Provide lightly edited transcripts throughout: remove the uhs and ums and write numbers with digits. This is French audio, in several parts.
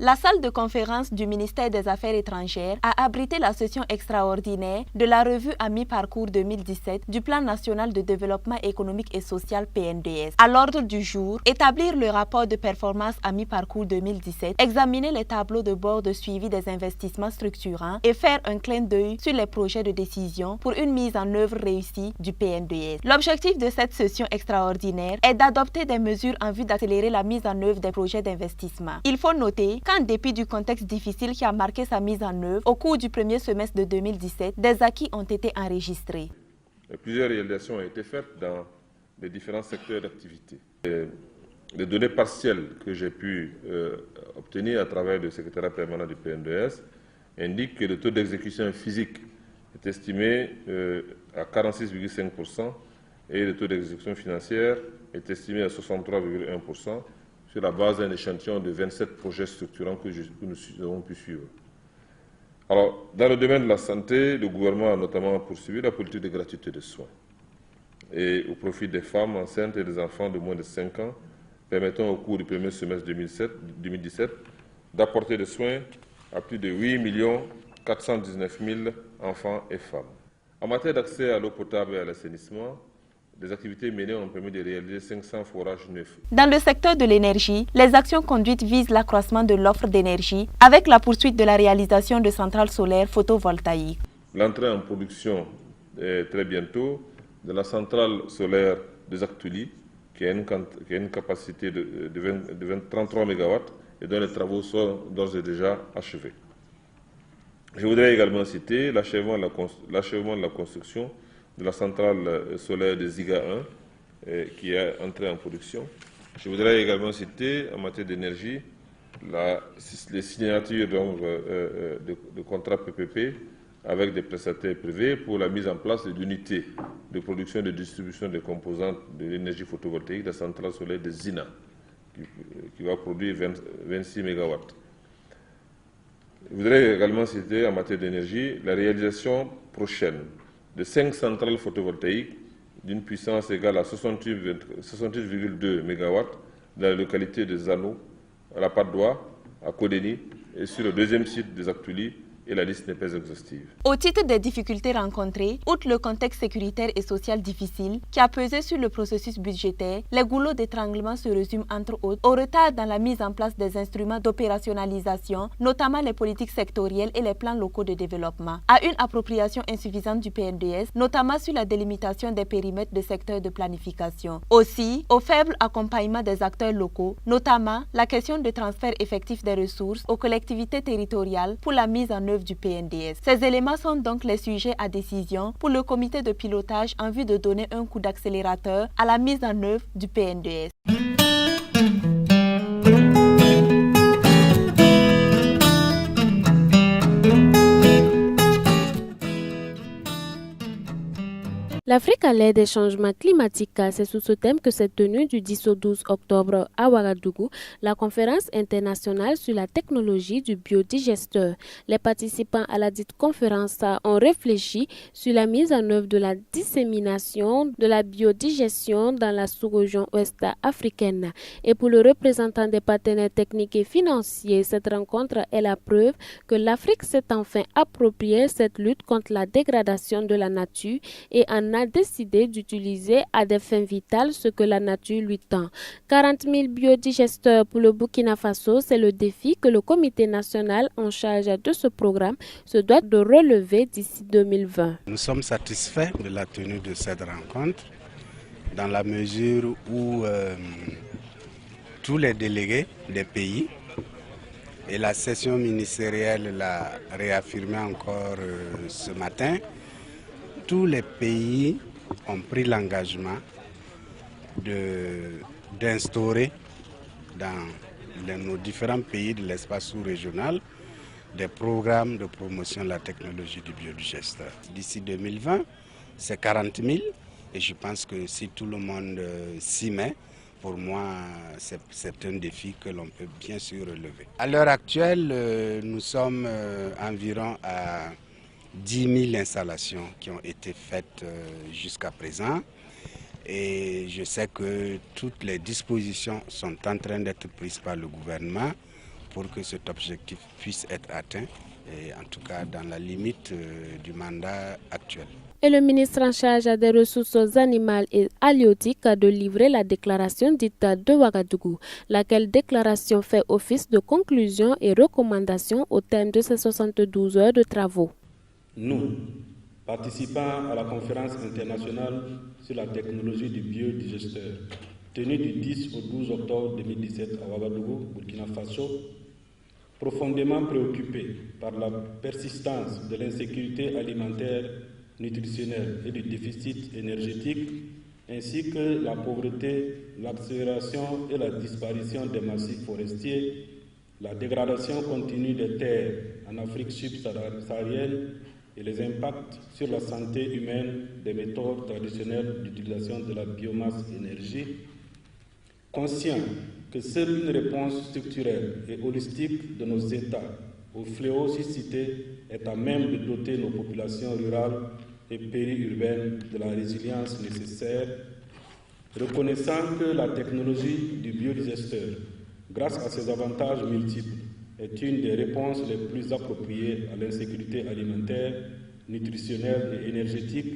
La salle de conférence du ministère des Affaires étrangères a abrité la session extraordinaire de la revue à mi-parcours 2017 du Plan national de développement économique et social PNDS. À l'ordre du jour, établir le rapport de performance à mi-parcours 2017, examiner les tableaux de bord de suivi des investissements structurants et faire un clin d'œil sur les projets de décision pour une mise en œuvre réussie du PNDS. L'objectif de cette session extraordinaire est d'adopter des mesures en vue d'accélérer la mise en œuvre des projets d'investissement. Il faut noter qu'en dépit du contexte difficile qui a marqué sa mise en œuvre au cours du premier semestre de 2017, des acquis ont été enregistrés. Plusieurs réalisations ont été faites dans les différents secteurs d'activité. Les données partielles que j'ai pu obtenir à travers le secrétariat permanent du PNDS indiquent que le taux d'exécution physique est estimé à 46,5% et le taux d'exécution financière est estimé à 63,1%. sur la base d'un échantillon de 27 projets structurants que nous avons pu suivre. Alors, dans le domaine de la santé, le gouvernement a notamment poursuivi la politique de gratuité de soins et au profit des femmes enceintes et des enfants de moins de 5 ans, permettant au cours du premier semestre 2017 d'apporter des soins à plus de 8 419 000 enfants et femmes. En matière d'accès à l'eau potable et à l'assainissement, les activités menées ont permis de réaliser 500 forages neufs. Dans le secteur de l'énergie, les actions conduites visent l'accroissement de l'offre d'énergie avec la poursuite de la réalisation de centrales solaires photovoltaïques. L'entrée en production très bientôt de la centrale solaire des Actuli, qui a une capacité de 33 MW et dont les travaux sont d'ores et déjà achevés. Je voudrais également citer l'achèvement de la construction de la centrale solaire de Ziga 1, qui est entrée en production. Je voudrais également citer, en matière d'énergie, les signatures de contrats PPP avec des prestataires privés pour la mise en place d'unités de production et de distribution des composantes de l'énergie photovoltaïque de la centrale solaire de Zina, qui va produire 26 MW. Je voudrais également citer, en matière d'énergie, la réalisation prochaine de 5 centrales photovoltaïques d'une puissance égale à 68,2 MW dans la localité de Zano, à la Patte d'Oie, à Kodeni et sur le deuxième site des Actuli, et la liste n'est pas exhaustive. Au titre des difficultés rencontrées, outre le contexte sécuritaire et social difficile qui a pesé sur le processus budgétaire, les goulots d'étranglement se résument entre autres au retard dans la mise en place des instruments d'opérationnalisation, notamment les politiques sectorielles et les plans locaux de développement, à une appropriation insuffisante du PNDS, notamment sur la délimitation des périmètres de secteurs de planification. Aussi, au faible accompagnement des acteurs locaux, notamment la question de transfert effectif des ressources aux collectivités territoriales pour la mise en œuvre du PNDS. Ces éléments sont donc les sujets à décision pour le comité de pilotage en vue de donner un coup d'accélérateur à la mise en œuvre du PNDS. L'Afrique à l'ère des changements climatiques, c'est sous ce thème que s'est tenue du 10 au 12 octobre à Ouagadougou la conférence internationale sur la technologie du biodigesteur. Les participants à la dite conférence ont réfléchi sur la mise en œuvre de la dissémination de la biodigestion dans la sous-région ouest africaine. Et pour le représentant des partenaires techniques et financiers, cette rencontre est la preuve que l'Afrique s'est enfin appropriée cette lutte contre la dégradation de la nature et en a décidé d'utiliser à des fins vitales ce que la nature lui tend. 40 000 biodigesteurs pour le Burkina Faso, c'est le défi que le comité national en charge de ce programme se doit de relever d'ici 2020. Nous sommes satisfaits de la tenue de cette rencontre dans la mesure où tous les délégués des pays. Et la session ministérielle l'a réaffirmé encore ce matin. Tous les pays ont pris l'engagement d'instaurer dans nos différents pays de l'espace sous-régional des programmes de promotion de la technologie du biodigesteur. D'ici 2020, c'est 40 000 et je pense que si tout le monde s'y met, pour moi, c'est un défi que l'on peut bien sûr relever. À l'heure actuelle, nous sommes environ à 10 000 installations qui ont été faites jusqu'à présent. Et je sais que toutes les dispositions sont en train d'être prises par le gouvernement pour que cet objectif puisse être atteint, et en tout cas dans la limite du mandat actuel. Et le ministre en charge des ressources animales et halieutiques a de livrer la déclaration dite de Ouagadougou, laquelle déclaration fait office de conclusion et recommandation au terme de ces 72 heures de travaux. Nous, participants à la conférence internationale sur la technologie du biodigesteur, tenue du 10 au 12 octobre 2017 à Ouagadougou, Burkina Faso, profondément préoccupés par la persistance de l'insécurité alimentaire, nutritionnelle et du déficit énergétique, ainsi que la pauvreté, l'accélération et la disparition des massifs forestiers, la dégradation continue des terres en Afrique subsaharienne et les impacts sur la santé humaine des méthodes traditionnelles d'utilisation de la biomasse énergie, conscient que seule une réponse structurelle et holistique de nos États aux fléaux suscités est à même de doter nos populations rurales et périurbaines de la résilience nécessaire, reconnaissant que la technologie du biodigesteur, grâce à ses avantages multiples, est une des réponses les plus appropriées à l'insécurité alimentaire, nutritionnelle et énergétique,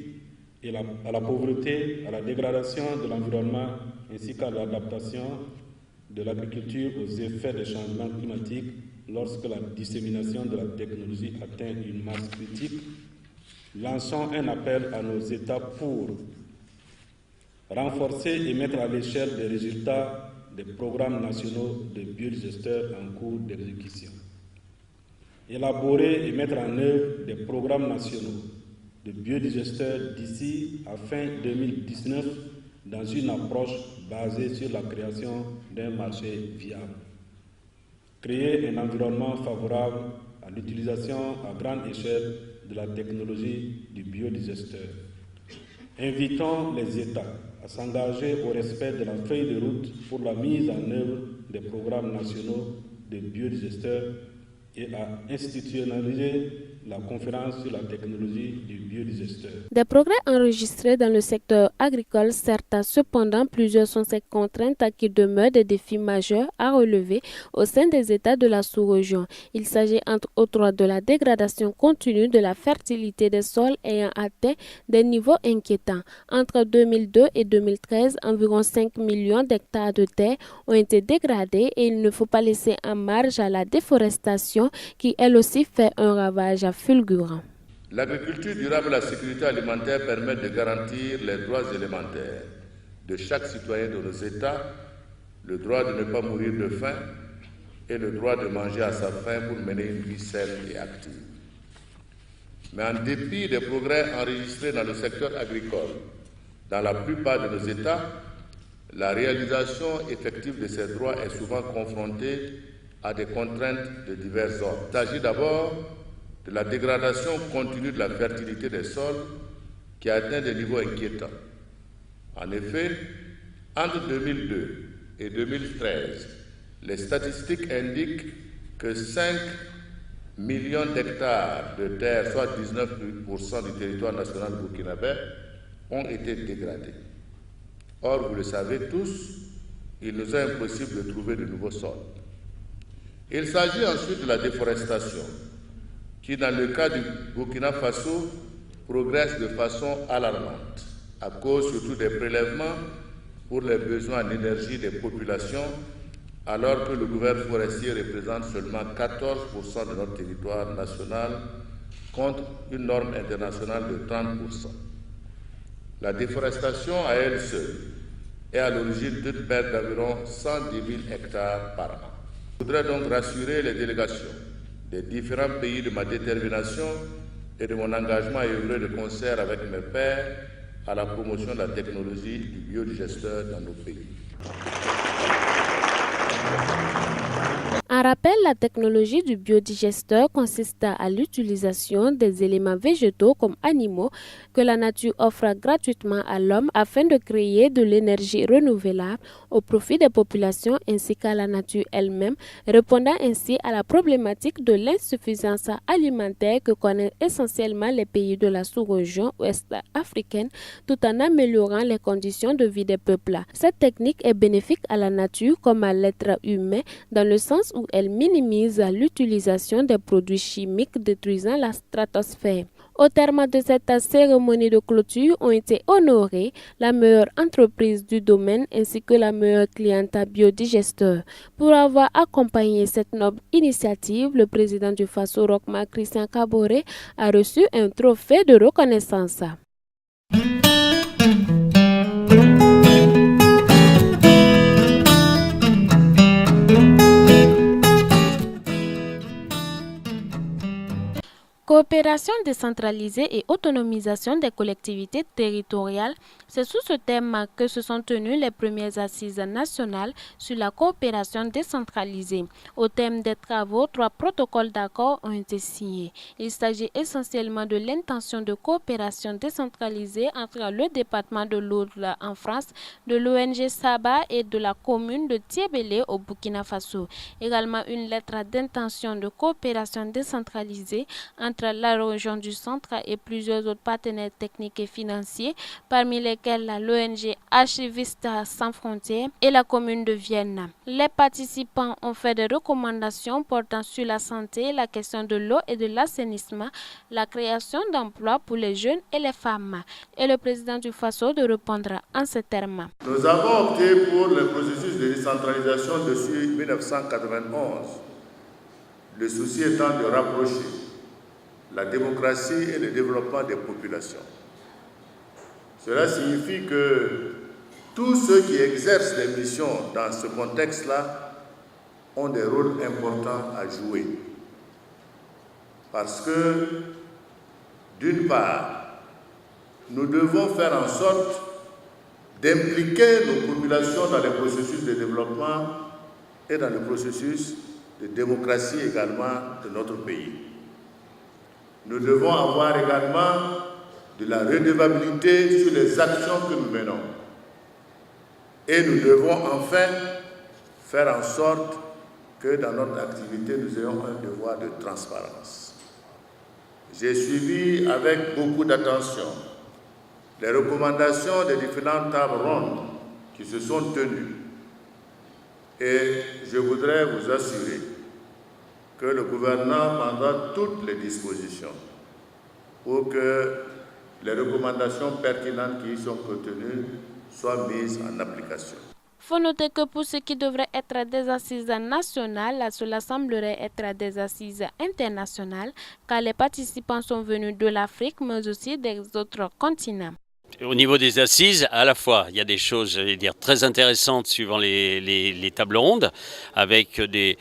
et à la pauvreté, à la dégradation de l'environnement ainsi qu'à l'adaptation de l'agriculture aux effets des changements climatiques lorsque la dissémination de la technologie atteint une masse critique. Lançons un appel à nos États pour renforcer et mettre à l'échelle des résultats des programmes nationaux de biodigesteurs en cours d'exécution. Élaborer et mettre en œuvre des programmes nationaux de biodigesteurs d'ici à fin 2019 dans une approche basée sur la création d'un marché viable. Créer un environnement favorable à l'utilisation à grande échelle de la technologie du biodigesteur. Invitons les États à s'engager au respect de la feuille de route pour la mise en œuvre des programmes nationaux de biodigesteurs et à institutionnaliser la conférence sur la technologie du biodigesteur. Des progrès enregistrés dans le secteur agricole, certes, cependant, plusieurs sont ces contraintes qui demeurent des défis majeurs à relever au sein des États de la sous-région. Il s'agit entre autres de la dégradation continue de la fertilité des sols ayant atteint des niveaux inquiétants. Entre 2002 et 2013, environ 5 millions d'hectares de terre ont été dégradés et il ne faut pas laisser en marge à la déforestation qui, elle aussi, fait un ravage fulgurant. L'agriculture durable et la sécurité alimentaire permettent de garantir les droits élémentaires de chaque citoyen de nos États, le droit de ne pas mourir de faim et le droit de manger à sa faim pour mener une vie saine et active. Mais en dépit des progrès enregistrés dans le secteur agricole, dans la plupart de nos États, la réalisation effective de ces droits est souvent confrontée à des contraintes de divers ordres. Il s'agit d'abord de la dégradation continue de la fertilité des sols qui a atteint des niveaux inquiétants. En effet, entre 2002 et 2013, les statistiques indiquent que 5 millions d'hectares de terre, soit 19% du territoire national burkinabé, ont été dégradés. Or, vous le savez tous, il nous est impossible de trouver de nouveaux sols. Il s'agit ensuite de la déforestation, qui, dans le cas du Burkina Faso, progresse de façon alarmante, à cause surtout des prélèvements pour les besoins en énergie des populations, alors que le couvert forestier représente seulement 14% de notre territoire national, contre une norme internationale de 30%. La déforestation à elle seule est à l'origine d'une perte d'environ 110 000 hectares par an. Je voudrais donc rassurer les délégations des différents pays de ma détermination et de mon engagement à œuvrer de concert avec mes pairs à la promotion de la technologie du biodigesteur dans nos pays. En rappel, la technologie du biodigesteur consiste à l'utilisation des éléments végétaux comme animaux que la nature offre gratuitement à l'homme afin de créer de l'énergie renouvelable au profit des populations ainsi qu'à la nature elle-même, répondant ainsi à la problématique de l'insuffisance alimentaire que connaissent essentiellement les pays de la sous-région ouest africaine tout en améliorant les conditions de vie des peuples. Cette technique est bénéfique à la nature comme à l'être humain dans le sens où elle minimise l'utilisation des produits chimiques détruisant la stratosphère. Au terme de cette cérémonie de clôture ont été honorées la meilleure entreprise du domaine ainsi que la meilleure cliente à biodigesteur. Pour avoir accompagné cette noble initiative, le président du Faso Roch Marc Christian Kaboré a reçu un trophée de reconnaissance. Coopération décentralisée et autonomisation des collectivités territoriales, c'est sous ce thème que se sont tenues les premières assises nationales sur la coopération décentralisée. Au thème des travaux, 3 protocoles d'accord ont été signés. Il s'agit essentiellement de l'intention de coopération décentralisée entre le département de l'Ouest en France, de l'ONG Saba et de la commune de Tiebélé au Burkina Faso. Également une lettre d'intention de coopération décentralisée entre la région du centre et plusieurs autres partenaires techniques et financiers, parmi lesquels l'ONG Archivistes sans frontières et la commune de Vienne. Les participants ont fait des recommandations portant sur la santé, la question de l'eau et de l'assainissement, la création d'emplois pour les jeunes et les femmes. Et le président du Faso de répondre en ces termes. Nous avons opté pour le processus de décentralisation depuis 1991, le souci étant de rapprocher la démocratie et le développement des populations. Cela signifie que tous ceux qui exercent des missions dans ce contexte-là ont des rôles importants à jouer. Parce que, d'une part, nous devons faire en sorte d'impliquer nos populations dans les processus de développement et dans le processus de démocratie également de notre pays. Nous devons avoir également de la redevabilité sur les actions que nous menons. Et nous devons enfin faire en sorte que dans notre activité, nous ayons un devoir de transparence. J'ai suivi avec beaucoup d'attention les recommandations des différentes tables rondes qui se sont tenues. Et je voudrais vous assurer que le gouvernement prendra toutes les dispositions pour que les recommandations pertinentes qui y sont contenues soient mises en application. Faut noter que pour ce qui devrait être des assises nationales, cela semblerait être des assises internationales, car les participants sont venus de l'Afrique, mais aussi des autres continents. Au niveau des assises, à la fois, il y a des choses, j'allais dire, très intéressantes suivant les tables rondes, avec des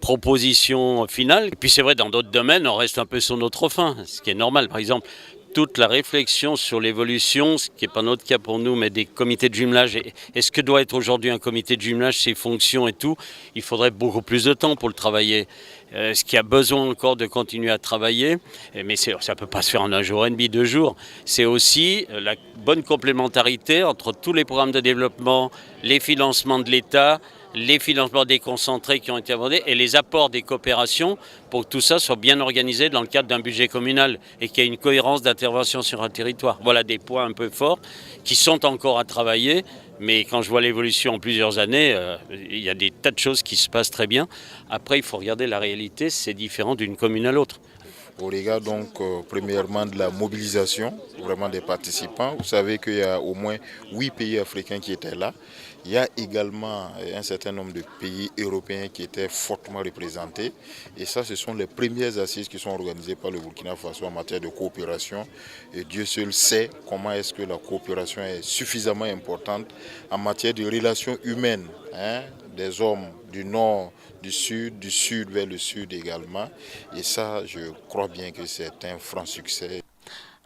propositions finales. Et puis c'est vrai, dans d'autres domaines, on reste un peu sur notre faim, ce qui est normal. Par exemple, toute la réflexion sur l'évolution, ce qui n'est pas notre cas pour nous, mais des comités de jumelage. Est-ce que doit être aujourd'hui un comité de jumelage, ses fonctions et tout? Il faudrait beaucoup plus de temps pour le travailler. Ce qui a besoin encore de continuer à travailler, mais ça ne peut pas se faire en un jour et demi, 2 jours. C'est aussi la bonne complémentarité entre tous les programmes de développement, les financements de l'État, les financements déconcentrés qui ont été abordés et les apports des coopérations pour que tout ça soit bien organisé dans le cadre d'un budget communal et qu'il y ait une cohérence d'intervention sur un territoire. Voilà des points un peu forts qui sont encore à travailler, mais quand je vois l'évolution en plusieurs années, il y a des tas de choses qui se passent très bien. Après, il faut regarder la réalité, c'est différent d'une commune à l'autre. Au regard donc premièrement de la mobilisation vraiment des participants, vous savez qu'il y a au moins 8 pays africains qui étaient là Il y a également un certain nombre de pays européens qui étaient fortement représentés. Et ça, ce sont les premières assises qui sont organisées par le Burkina Faso en matière de coopération. Et Dieu seul sait comment est-ce que la coopération est suffisamment importante en matière de relations humaines, des hommes du nord, du sud vers le sud également. Et ça, je crois bien que c'est un franc succès.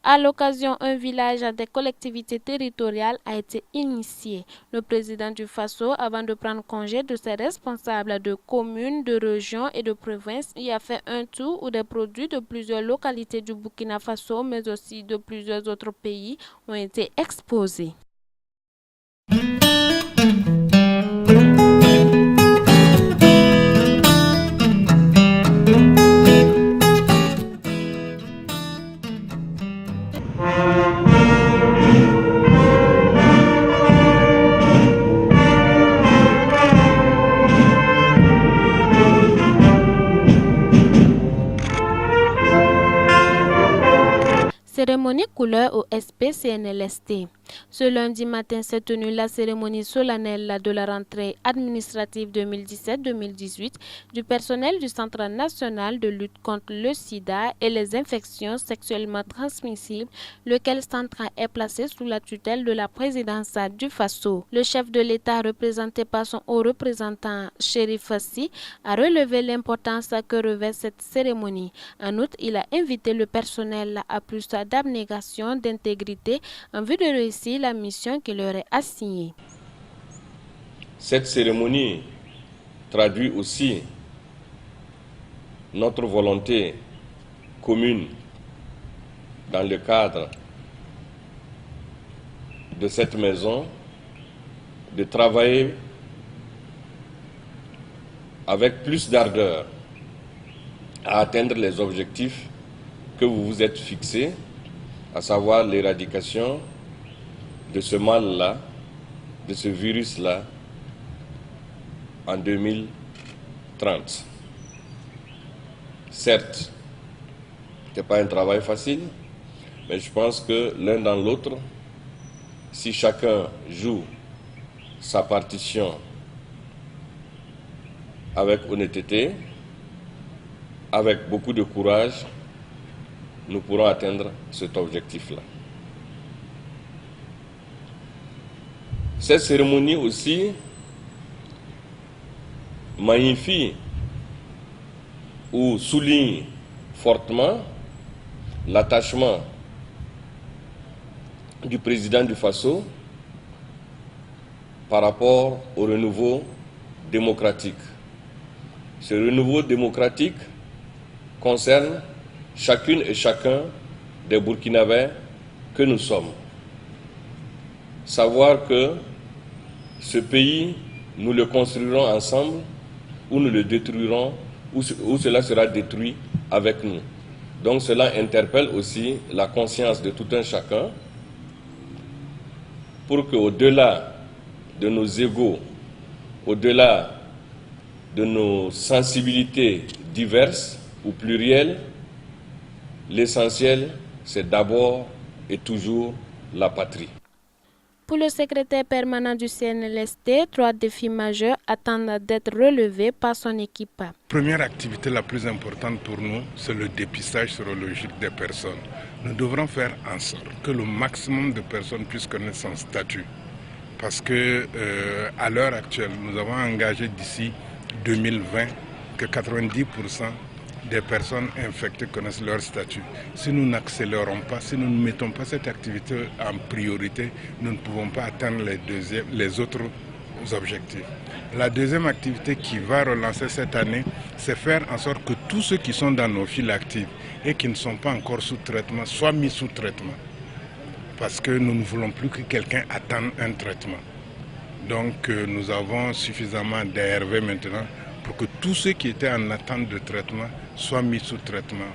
À l'occasion, un village des collectivités territoriales a été initié. Le président du Faso, avant de prendre congé de ses responsables de communes, de régions et de provinces, y a fait un tour où des produits de plusieurs localités du Burkina Faso, mais aussi de plusieurs autres pays, ont été exposés. Cérémonie couleur au SPCNLST. Ce lundi matin s'est tenue la cérémonie solennelle de la rentrée administrative 2017-2018 du personnel du Centre national de lutte contre le sida et les infections sexuellement transmissibles, lequel centre est placé sous la tutelle de la présidence du Faso. Le chef de l'État, représenté par son haut représentant Chérif Fassi, a relevé l'importance que revêt cette cérémonie. En outre, il a invité le personnel à plus d'abnégation, d'intégrité en vue de réussir la mission qui leur est assignée. Cette cérémonie traduit aussi notre volonté commune dans le cadre de cette maison de travailler avec plus d'ardeur à atteindre les objectifs que vous vous êtes fixés, à savoir l'éradication de ce mal-là, de ce virus-là, en 2030. Certes, ce n'est pas un travail facile, mais je pense que l'un dans l'autre, si chacun joue sa partition avec honnêteté, avec beaucoup de courage, nous pourrons atteindre cet objectif-là. Cette cérémonie aussi magnifie ou souligne fortement l'attachement du président du Faso par rapport au renouveau démocratique. Ce renouveau démocratique concerne chacune et chacun des Burkinabés que nous sommes. Savoir que ce pays, nous le construirons ensemble, ou nous le détruirons, ou cela sera détruit avec nous. Donc cela interpelle aussi la conscience de tout un chacun pour qu'au-delà de nos égos, au-delà de nos sensibilités diverses ou plurielles, l'essentiel, c'est d'abord et toujours la patrie. Pour le secrétaire permanent du CNLST, 3 défis majeurs attendent d'être relevés par son équipe. Première activité la plus importante pour nous, c'est le dépistage sérologique des personnes. Nous devrons faire en sorte que le maximum de personnes puissent connaître son statut. Parce que à l'heure actuelle, nous avons engagé d'ici 2020 que 90% des personnes infectées connaissent leur statut. Si nous n'accélérons pas, si nous ne mettons pas cette activité en priorité, nous ne pouvons pas atteindre les autres objectifs. La deuxième activité qui va relancer cette année, c'est faire en sorte que tous ceux qui sont dans nos files actives et qui ne sont pas encore sous traitement soient mis sous traitement. Parce que nous ne voulons plus que quelqu'un attende un traitement. Donc nous avons suffisamment d'ARV maintenant pour que tous ceux qui étaient en attente de traitement soient mis sous traitement.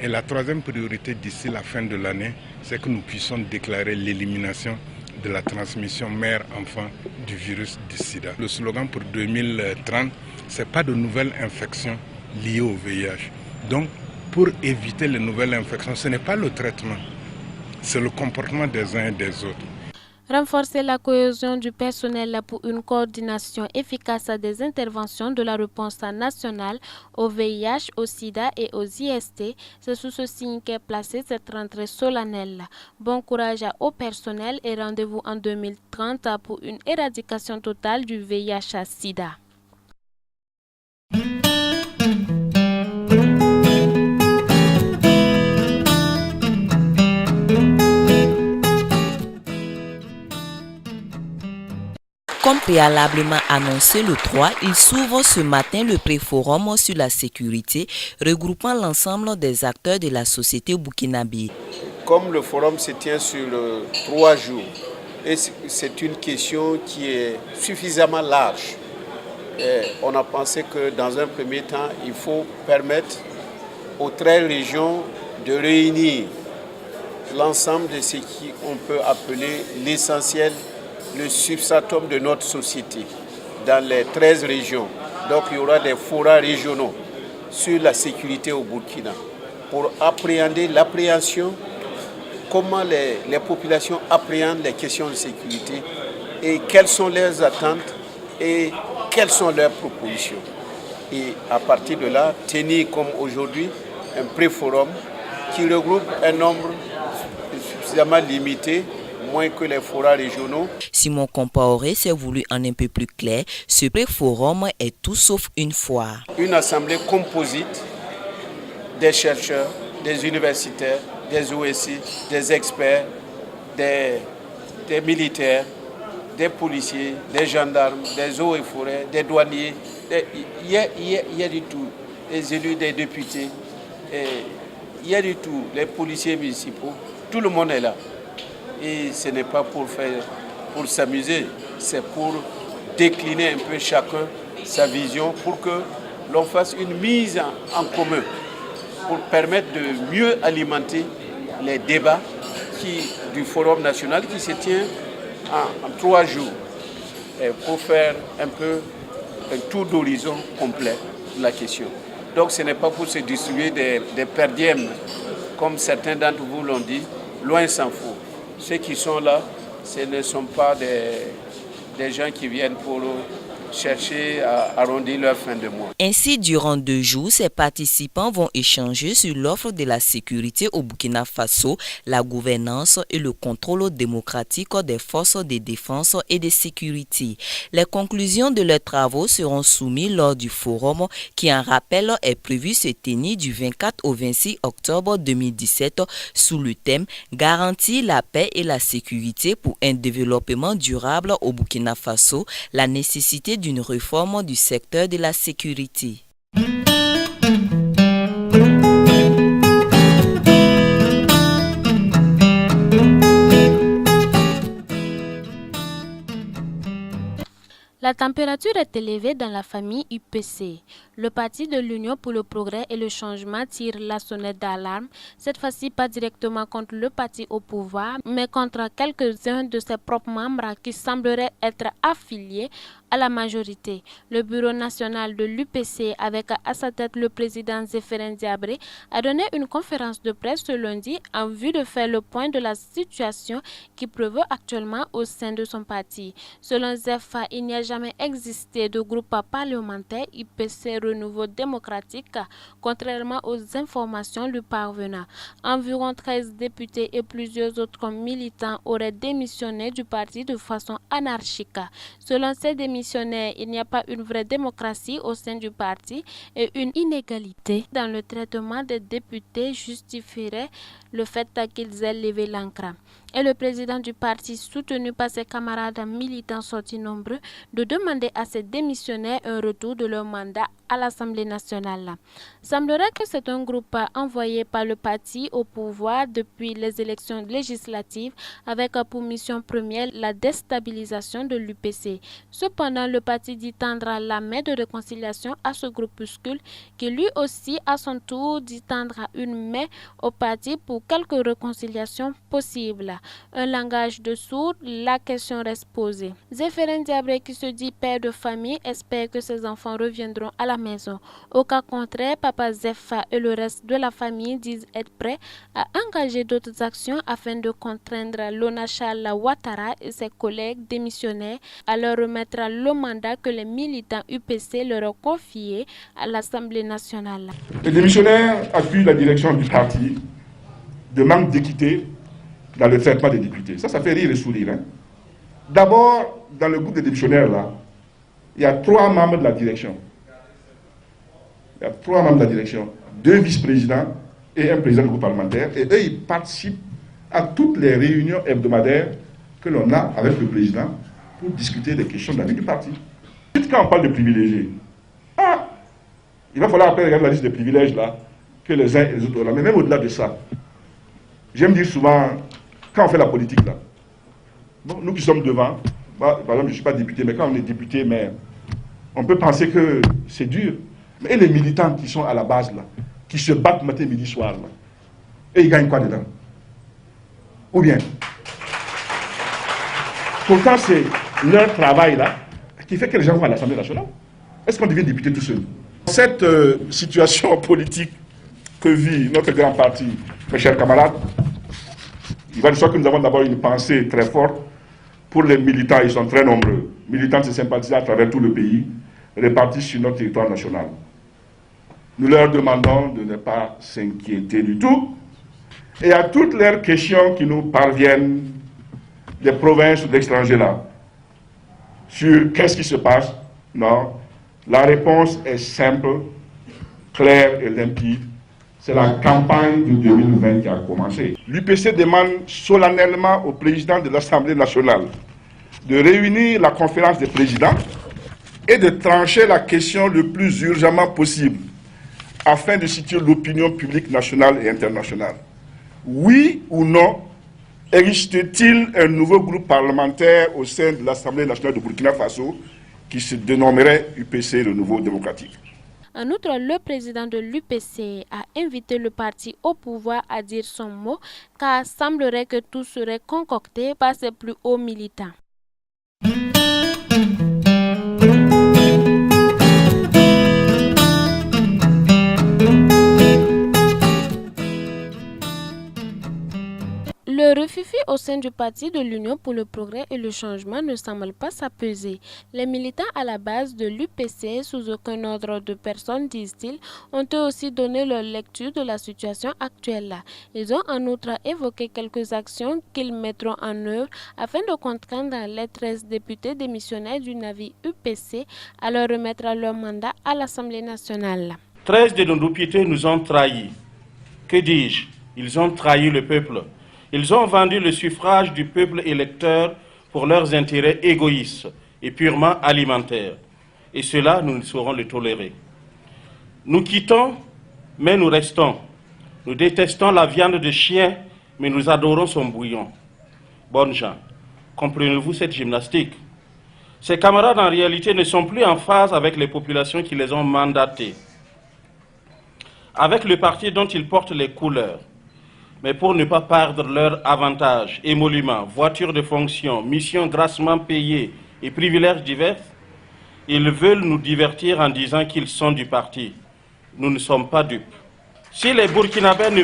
Et la troisième priorité d'ici la fin de l'année, c'est que nous puissions déclarer l'élimination de la transmission mère-enfant du virus du sida. Le slogan pour 2030, ce n'est pas de nouvelles infections liées au VIH. Donc, pour éviter les nouvelles infections, ce n'est pas le traitement, c'est le comportement des uns et des autres. Renforcer la cohésion du personnel pour une coordination efficace des interventions de la réponse nationale au VIH, au SIDA et aux IST, c'est sous ce signe qu'est placée cette rentrée solennelle. Bon courage au personnel et rendez-vous en 2030 pour une éradication totale du VIH-SIDA. Comme préalablement annoncé le 3, il s'ouvre ce matin le pré-forum sur la sécurité, regroupant l'ensemble des acteurs de la société burkinabé. Comme le forum se tient sur 3 jours, et c'est une question qui est suffisamment large, et on a pensé que dans un premier temps, il faut permettre aux 13 régions de réunir l'ensemble de ce qu'on peut appeler l'essentiel, le substratum de notre société dans les 13 régions. Donc il y aura des forats régionaux sur la sécurité au Burkina pour appréhender l'appréhension, comment les populations appréhendent les questions de sécurité et quelles sont leurs attentes et quelles sont leurs propositions. Et à partir de là, tenir comme aujourd'hui un pré-forum qui regroupe un nombre suffisamment limité, moins que les forats régionaux. Simon Compaoré s'est voulu en un peu plus clair. Ce pré-forum est tout sauf une foire. Une assemblée composite des chercheurs, des universitaires, des OSI, des experts, des militaires, des policiers, des gendarmes, des eaux et forêts, des douaniers. Il y a du tout. Les élus, des députés. Il y a du tout. Les policiers municipaux. Tout le monde est là. Et ce n'est pas pour s'amuser, c'est pour décliner un peu chacun sa vision pour que l'on fasse une mise en commun, pour permettre de mieux alimenter les débats du Forum national qui se tient en 3 jours, pour faire un peu un tour d'horizon complet de la question. Donc ce n'est pas pour se distribuer des perdièmes, comme certains d'entre vous l'ont dit, loin s'en faut. Ceux qui sont là, ce ne sont pas des gens qui viennent pour chercher à arrondir leur fin de mois. Ainsi, durant 2 jours, ces participants vont échanger sur l'offre de la sécurité au Burkina Faso, la gouvernance et le contrôle démocratique des forces de défense et de sécurité. Les conclusions de leurs travaux seront soumises lors du forum qui, en rappel, est prévu se tenir du 24 au 26 octobre 2017 sous le thème « Garantir la paix et la sécurité pour un développement durable au Burkina Faso, la nécessité d'une réforme du secteur de la sécurité. La température est élevée dans la famille UPC. Le parti de l'Union pour le progrès et le changement tire la sonnette d'alarme, cette fois-ci pas directement contre le parti au pouvoir, mais contre quelques-uns de ses propres membres qui sembleraient être affiliés à la majorité. Le bureau national de l'UPC, avec à sa tête le président Zéphérine Diabré, a donné une conférence de presse ce lundi en vue de faire le point de la situation qui prévaut actuellement au sein de son parti. Selon Zéphérine, il n'y a jamais existé de groupe parlementaire UPC Renouveau démocratique, contrairement aux informations lui parvenant. Environ 13 députés et plusieurs autres militants auraient démissionné du parti de façon anarchique. Selon ces démissionnaires, il n'y a pas une vraie démocratie au sein du parti et une inégalité dans le traitement des députés justifierait le fait qu'ils aient levé l'ancre. Et le président du parti, soutenu par ses camarades militants sortis nombreux, de demander à ses démissionnaires un retour de leur mandat à l'Assemblée nationale. Semblerait que c'est un groupe envoyé par le parti au pouvoir depuis les élections législatives avec pour mission première la déstabilisation de l'UPC. Cependant, le parti dit tendre la main de réconciliation à ce groupuscule qui lui aussi, à son tour, dit tendre une main au parti pour quelques réconciliations possibles. Un langage de sourds, la question reste posée. Zéphérin Diabré, qui se dit père de famille, espère que ses enfants reviendront à la maison. Au cas contraire, Papa Zepha et le reste de la famille disent être prêts à engager d'autres actions afin de contraindre Lonachal Ouattara et ses collègues démissionnaires à leur remettre le mandat que les militants UPC leur ont confié à l'Assemblée nationale. Les démissionnaires accusent la direction du parti de manque d'équité dans le traitement des députés. Ça fait rire et sourire. Hein? D'abord, dans le groupe des démissionnaires, là, il y a 3 membres de la direction. Il y a 3 membres de la direction, 2 vice-présidents et un président du groupe parlementaire. Et eux, ils participent à toutes les réunions hebdomadaires que l'on a avec le président pour discuter des questions de la vie du parti. Quand on parle de privilégiés, il va falloir après regarder la liste des privilèges là, que les uns et les autres ont. Mais même au-delà de ça, j'aime dire souvent, quand on fait la politique là, bon, nous qui sommes devant, par exemple je ne suis pas député, mais quand on est député, maire, on peut penser que c'est dur. Mais les militants qui sont à la base là, qui se battent matin, midi, soir là, et ils gagnent quoi dedans? Ou bien, pourtant c'est leur travail là qui fait que les gens vont à l'Assemblée nationale. Est-ce qu'on devient député tout seul? Cette situation politique que vit notre grand parti, mes chers camarades, il va de soi que nous avons d'abord une pensée très forte pour les militants, ils sont très nombreux, militants et sympathisants à travers tout le pays, répartis sur notre territoire national. Nous leur demandons de ne pas s'inquiéter du tout, et à toutes leurs questions qui nous parviennent des provinces ou de l'étranger là, sur qu'est-ce qui se passe, non, la réponse est simple, claire et limpide. C'est la campagne de 2020 qui a commencé. L'UPC demande solennellement au président de l'Assemblée nationale de réunir la conférence des présidents et de trancher la question le plus urgemment possible afin de situer l'opinion publique nationale et internationale. Oui ou non, existe-t-il un nouveau groupe parlementaire au sein de l'Assemblée nationale de Burkina Faso qui se dénommerait UPC le Nouveau Démocratique? En outre, le président de l'UPC a invité le parti au pouvoir à dire son mot, car semblerait que tout serait concocté par ses plus hauts militants. Le refifi au sein du parti de l'Union pour le progrès et le changement ne semble pas s'apaiser. Les militants à la base de l'UPC, sous aucun ordre de personne, disent-ils, ont eux aussi donné leur lecture de la situation actuelle. Ils ont en outre évoqué quelques actions qu'ils mettront en œuvre afin de contraindre les 13 députés démissionnaires du navire UPC à leur remettre leur mandat à l'Assemblée nationale. 13 de nos députés nous ont trahis. Que dis-je? Ils ont trahi le peuple. Ils ont vendu le suffrage du peuple électeur pour leurs intérêts égoïstes et purement alimentaires. Et cela, nous ne saurons le tolérer. Nous quittons, mais nous restons. Nous détestons la viande de chien, mais nous adorons son bouillon. Bonnes gens, comprenez-vous cette gymnastique? Ces camarades, en réalité, ne sont plus en phase avec les populations qui les ont mandatés, avec le parti dont ils portent les couleurs. Mais pour ne pas perdre leurs avantages, émoluments, voitures de fonction, missions grassement payées et privilèges divers, ils veulent nous divertir en disant qu'ils sont du parti. Nous ne sommes pas dupes. Si les Burkinabés ne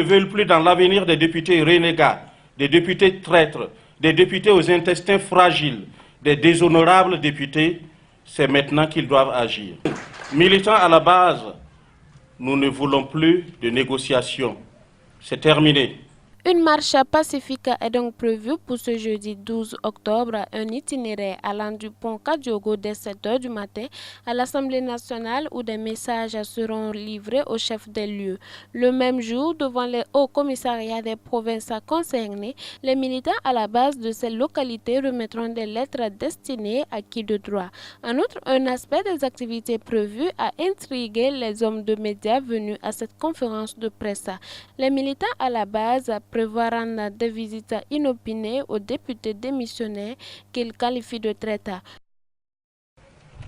veulent plus dans l'avenir des députés renégats, des députés traîtres, des députés aux intestins fragiles, des déshonorables députés, c'est maintenant qu'ils doivent agir. Militants à la base, nous ne voulons plus de négociations. C'est terminé. Une marche pacifique est donc prévue pour ce jeudi 12 octobre, un itinéraire allant du pont Kadiogo dès 7h du matin à l'Assemblée nationale où des messages seront livrés aux chefs des lieux. Le même jour, devant les hauts commissariats des provinces concernées, les militants à la base de ces localités remettront des lettres destinées à qui de droit. En outre, un aspect des activités prévues a intrigué les hommes de médias venus à cette conférence de presse. Les militants à la base prévoiront des visites inopinées aux députés démissionnaires qu'ils qualifient de traîtres.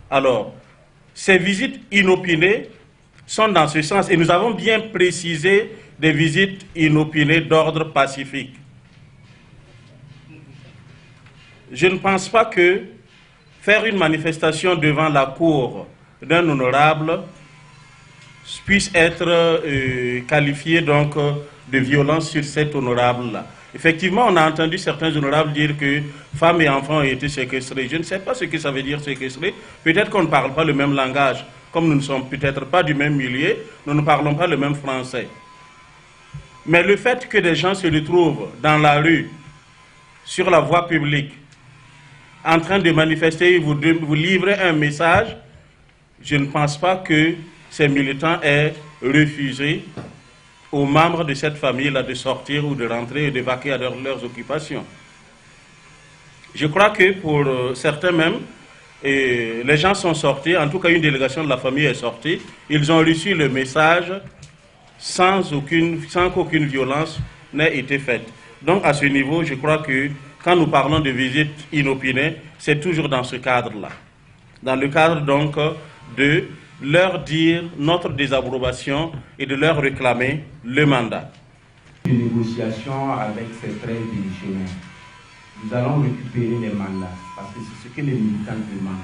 Alors, ces visites inopinées sont dans ce sens et nous avons bien précisé des visites inopinées d'ordre pacifique. Je ne pense pas que faire une manifestation devant la cour d'un honorable puisse être qualifié donc de violence sur cet honorable-là. Effectivement, on a entendu certains honorables dire que femmes et enfants ont été séquestrés. Je ne sais pas ce que ça veut dire séquestrés. Peut-être qu'on ne parle pas le même langage. Comme nous ne sommes peut-être pas du même milieu, nous ne parlons pas le même français. Mais le fait que des gens se retrouvent dans la rue, sur la voie publique, en train de manifester, vous livrer un message, je ne pense pas que ces militants aient refusé aux membres de cette famille-là de sortir ou de rentrer et de vaquer à leurs occupations. Je crois que pour certains même, les gens sont sortis, en tout cas une délégation de la famille est sortie, ils ont reçu le message sans qu'aucune violence n'ait été faite. Donc à ce niveau, je crois que quand nous parlons de visites inopinées, c'est toujours dans ce cadre-là. Dans le cadre donc de leur dire notre désapprobation et de leur réclamer le mandat. Une négociation avec ces 13 démissionnaires. Nous allons récupérer les mandats parce que c'est ce que les militants demandent.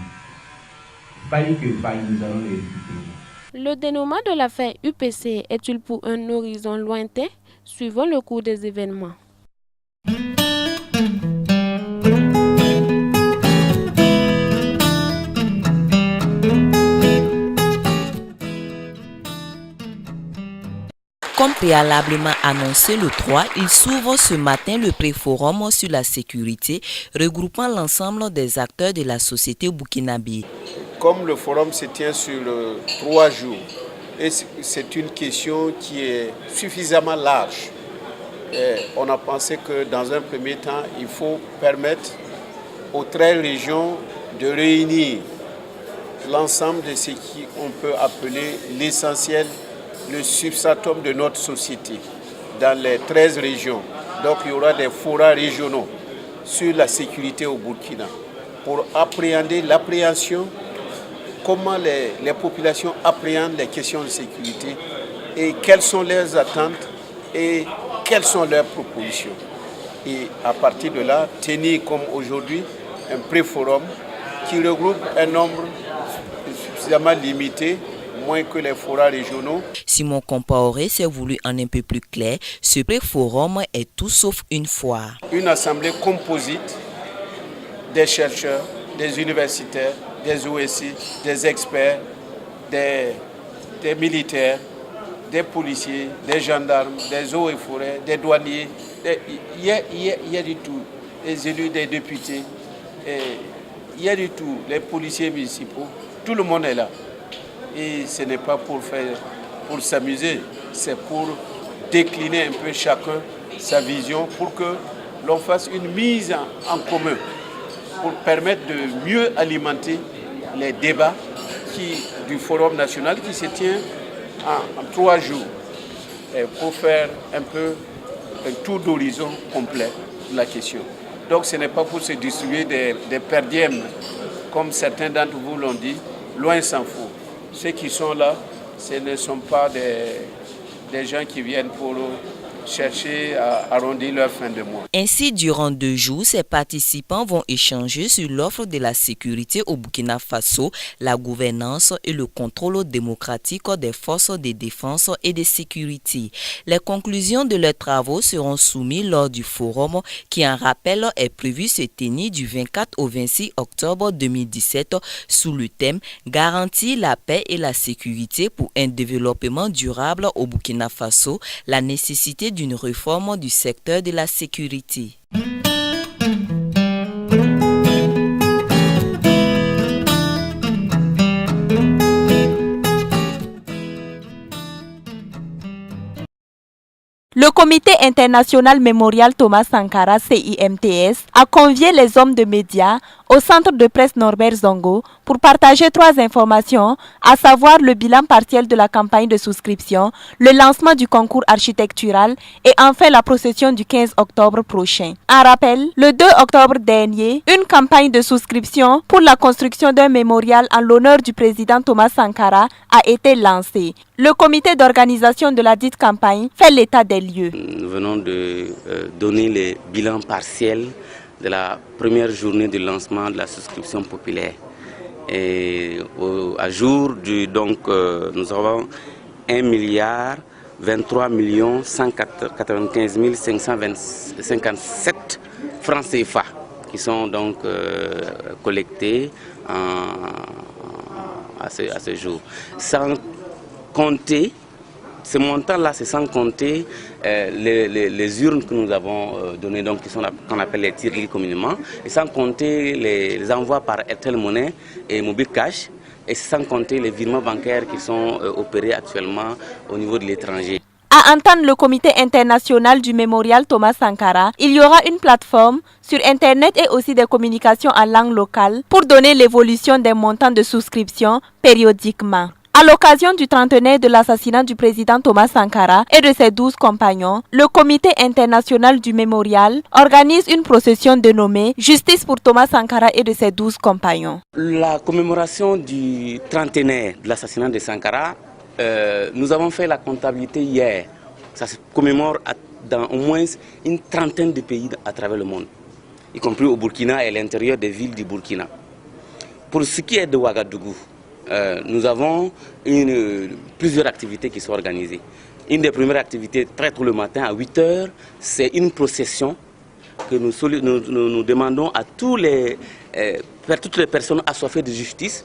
Faille que faille, nous allons les récupérer. Le dénouement de l'affaire UPC est-il pour un horizon lointain? Suivons le cours des événements. Comme préalablement annoncé le 3, il s'ouvre ce matin le pré-forum sur la sécurité, regroupant l'ensemble des acteurs de la société burkinabé. Comme le forum se tient sur 3 jours, et c'est une question qui est suffisamment large, et on a pensé que dans un premier temps, il faut permettre aux 13 régions de réunir l'ensemble de ce qu'on peut appeler l'essentiel, le substratum de notre société dans les 13 régions. Donc il y aura des forats régionaux sur la sécurité au Burkina pour appréhender l'appréhension, comment les populations appréhendent les questions de sécurité et quelles sont leurs attentes et quelles sont leurs propositions. Et à partir de là, tenir comme aujourd'hui un pré-forum qui regroupe un nombre suffisamment limité, moins que les forats régionaux. Simon Compaoré s'est voulu en un peu plus clair. Ce pré-forum est tout sauf une foire. Une assemblée composite des chercheurs, des universitaires, des OSI, des experts, des militaires, des policiers, des gendarmes, des eaux et forêts, des douaniers. Il y a du tout. Les élus, des députés, il y a du tout. Les policiers municipaux, tout le monde est là. Et ce n'est pas pour s'amuser, c'est pour décliner un peu chacun sa vision pour que l'on fasse une mise en commun pour permettre de mieux alimenter les débats du Forum national qui se tient en 3 jours et pour faire un peu un tour d'horizon complet de la question. Donc ce n'est pas pour se distribuer des perdièmes comme certains d'entre vous l'ont dit, loin s'en faut. Ceux qui sont là, ce ne sont pas des gens qui viennent pour chercher à arrondir leur fin de mois. Ainsi, durant 2 jours, ces participants vont échanger sur l'offre de la sécurité au Burkina Faso, la gouvernance et le contrôle démocratique des forces de défense et de sécurité. Les conclusions de leurs travaux seront soumises lors du forum qui, en rappel, est prévu se tenir du 24 au 26 octobre 2017 sous le thème « Garantir la paix et la sécurité pour un développement durable au Burkina Faso, la nécessité d'une réforme du secteur de la sécurité. » Le Comité international mémorial Thomas Sankara, CIMTS, a convié les hommes de médias au centre de presse Norbert Zongo pour partager 3 informations, à savoir le bilan partiel de la campagne de souscription, le lancement du concours architectural et enfin la procession du 15 octobre prochain. En rappel, le 2 octobre dernier, une campagne de souscription pour la construction d'un mémorial en l'honneur du président Thomas Sankara a été lancée. Le comité d'organisation de la dite campagne fait l'état des lieux. Nous venons de donner le bilan partiel de la première journée de lancement de la souscription populaire. Et à jour, nous avons 1,23 595 francs CFA qui sont donc collectés à ce jour. Sans compter, ce montant-là, c'est sans compter les urnes que nous avons données, donc qui sont qu'on appelle les tirelires communément, et sans compter les envois par Airtel Money et Mobile Cash, et sans compter les virements bancaires qui sont opérés actuellement au niveau de l'étranger. À entendre le comité international du mémorial Thomas Sankara, il y aura une plateforme sur Internet et aussi des communications en langue locale pour donner l'évolution des montants de souscription périodiquement. À l'occasion du trentenaire de l'assassinat du président Thomas Sankara et de ses 12 compagnons, le comité international du mémorial organise une procession dénommée « Justice pour Thomas Sankara et de ses 12 compagnons ». La commémoration du trentenaire de l'assassinat de Sankara, nous avons fait la comptabilité hier. Ça se commémore dans au moins une trentaine de pays à travers le monde, y compris au Burkina et à l'intérieur des villes du Burkina. Pour ce qui est de Ouagadougou, nous avons plusieurs activités qui sont organisées. Une des premières activités, très tôt le matin à 8 h, c'est une procession que nous demandons à toutes les personnes assoiffées de justice.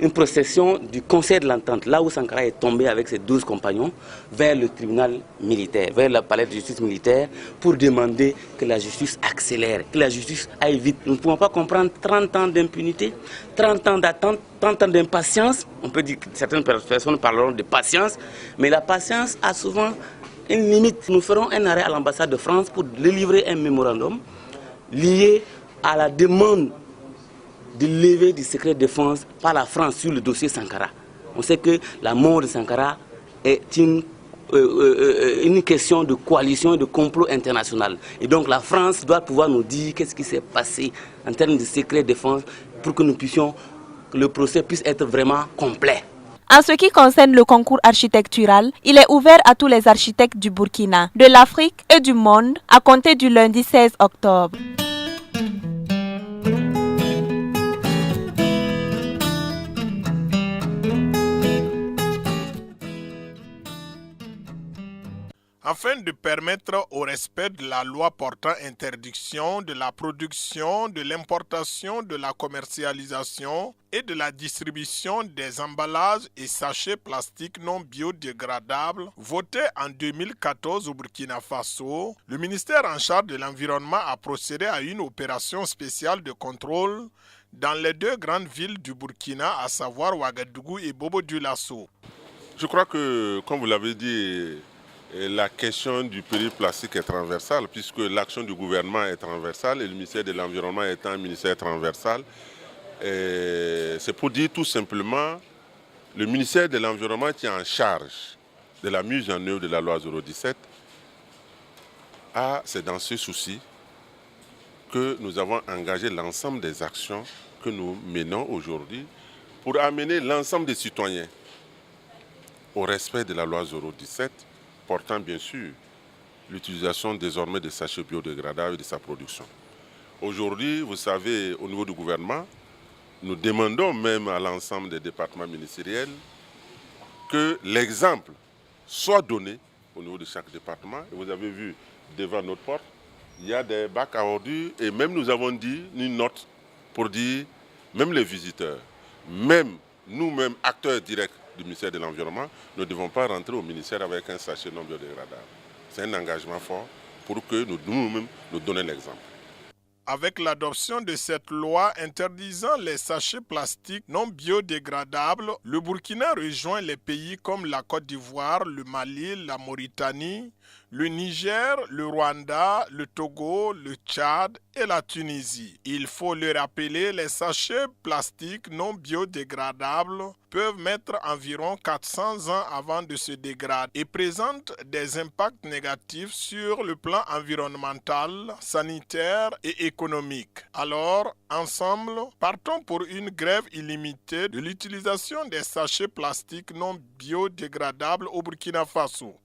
Une procession du Conseil de l'Entente, là où Sankara est tombé avec ses 12 compagnons, vers le tribunal militaire, vers le palais de justice militaire, pour demander que la justice accélère, que la justice aille vite. Nous ne pouvons pas comprendre 30 ans d'impunité, 30 ans d'attente, 30 ans d'impatience. On peut dire que certaines personnes parleront de patience, mais la patience a souvent une limite. Nous ferons un arrêt à l'ambassade de France pour délivrer un mémorandum lié à la demande de lever du secret de défense par la France sur le dossier Sankara. On sait que la mort de Sankara est une question de coalition et de complot international. Et donc la France doit pouvoir nous dire qu'est-ce qui s'est passé en termes de secret de défense pour que que le procès puisse être vraiment complet. En ce qui concerne le concours architectural, il est ouvert à tous les architectes du Burkina, de l'Afrique et du monde à compter du lundi 16 octobre. Afin de permettre au respect de la loi portant interdiction de la production, de l'importation, de la commercialisation et de la distribution des emballages et sachets plastiques non biodégradables, voté en 2014 au Burkina Faso, le ministère en charge de l'environnement a procédé à une opération spéciale de contrôle dans les deux grandes villes du Burkina, à savoir Ouagadougou et Bobo-Dioulasso. Je crois que, comme vous l'avez dit, la question du péril plastique est transversale, puisque l'action du gouvernement est transversale et le ministère de l'Environnement est un ministère transversal. C'est pour dire tout simplement, le ministère de l'Environnement qui est en charge de la mise en œuvre de la loi 017, c'est dans ce souci que nous avons engagé l'ensemble des actions que nous menons aujourd'hui pour amener l'ensemble des citoyens au respect de la loi 017, portant bien sûr l'utilisation désormais des sachets biodégradables et de sa production. Aujourd'hui, vous savez, au niveau du gouvernement, nous demandons même à l'ensemble des départements ministériels que l'exemple soit donné au niveau de chaque département. Et vous avez vu devant notre porte, il y a des bacs à ordures et même nous avons dit une note pour dire, même les visiteurs, même nous-mêmes acteurs directs du ministère de l'Environnement, nous ne devons pas rentrer au ministère avec un sachet non biodégradable. C'est un engagement fort pour que nous-mêmes nous donnions l'exemple. Avec l'adoption de cette loi interdisant les sachets plastiques non biodégradables, le Burkina rejoint les pays comme la Côte d'Ivoire, le Mali, la Mauritanie, le Niger, le Rwanda, le Togo, le Tchad et la Tunisie. Il faut le rappeler, les sachets plastiques non biodégradables peuvent mettre environ 400 ans avant de se dégrader et présentent des impacts négatifs sur le plan environnemental, sanitaire et économique. Alors, ensemble, partons pour une grève illimitée de l'utilisation des sachets plastiques non biodégradables au Burkina Faso.